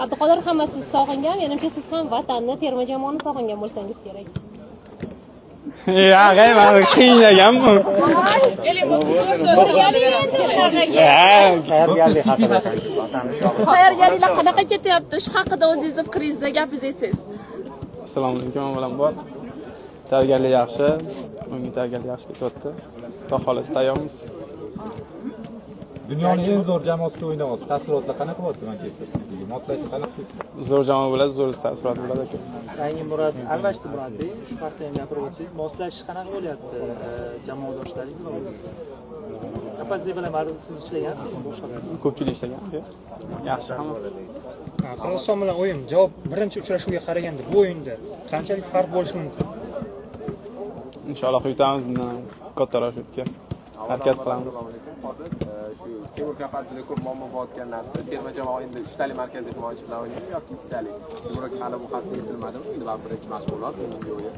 Abduqodir, hamma siz sog'ingan, menimcha siz ham vatanni, terma jamoani sog'ingan bo'lsangiz kerak. Ya, g'ayman qiynaganmi? Tayyorgarliklar qanaqa ketyapti? Shu haqida o'zingizni fikringizni gapingizni aytsangiz. Assalomu alaykum, avvalambor. Tayyorgarlik yaxshi, unga tayyorgarlik yaxshi ketyapti. Xudo xolasa tayyormiz. Dunyoning eng zo'r jamoasida o'ynayapsiz. Taassurotlar qanaqa bo'lyapti Manchester Cityga? Moslashish qanaqa kechdi? Zo'r jamoa bo'ladi, zo'r taassurot bo'ladi aka. Yangi Murod, albatta Murodbek, shu haqda ham gapirib o'tsangiz, moslashish qanaqa bo'lyapti jamoadoshlaringiz va Kapadze bilan baribir siz ishlagansiz, boshqalar. Ko'pchilik ishlagan aka. Yaxshi hammasi. Qirg'iziston bilan o'yin. Javob birinchi uchrashuvga qaraganda bu o'yinda qanchalik farq bo'lishi mumkin? Inshaalloh yutamiz, bundan kattaroq shutga harakat qilamiz. Shu Temur Kapadzeda ko'p muammo bo'layotgan narsa, terma jamoa endi 3 talik markaziy himoyachi bilan o'ynaydi yoki 2 talik. Temur hali bu xatni yetilmadimi? Endi birinchi mashg'ulot bunga o'yin.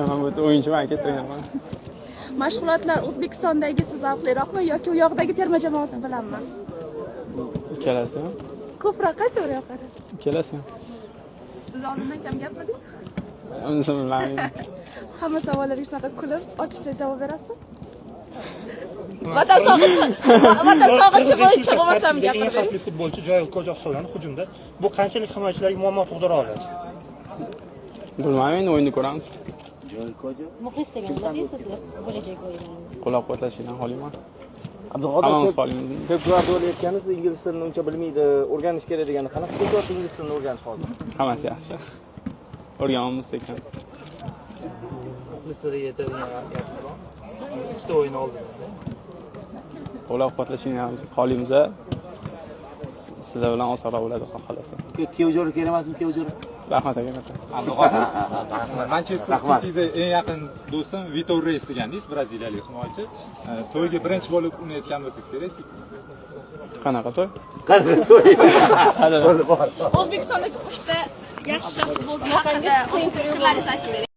Men bu o'yinchiman keltirganman. Mashg'ulotlar O'zbekistondagisi zavqliroqmi yoki u yoqdagi terma jamoasi bilanmi? Kelasi. Ko'proq qaysi bir yoqada? Kelasi. Siz oldindan kam gapmadingiz? Uni bilmayman. Hamma savollarga shunaqa kulib, ochiqcha javob berasiz? Vatan sog'inchi bo'yicha bo'lmasam gapiring. Xavfli futbolchi Joel Koja hisoblanadi hujumda. Bu qanchalik himoyachilarga muammo tug'dira oladi? Bilmayman, o'yinni ko'ramiz. Muxlis degan nima deysizlar? Bo'lajak o'yinlarni. Qo'llab-quvvatlashingdan xoliman. Abduqodir, xolimiz. Pep Guardiola aytganimiz ingliz tilini uncha bilmaydi, o'rganish kerak degani. Qanaqa ketyapti ingliz tilini o'rganish hozir? Hammasi yaxshi. O'rganamiz ekan. Muxlislarga yetadigan gaplar. Ikkita o'yin oldi. Qo'llab-quvvatlashingdan xolimiz. Sizlar bilan osonroq bo'ladi, xohlasa. Kiyovjo'ra kerak emasmi, Kiyovjo'ra? Rahmat aka. Abduqodir, Manchester Cityda eng yaqin do'stim Vitor Reis degandingiz, braziliyalik himoyachi. To'yga birinchi bo'lib uni aytgan bo'lsangiz kerak. Qanaqa to'y? O'zbekistondagi 3 ta yaxshi futbolchi haqida o'z fikrlaringizni ayting.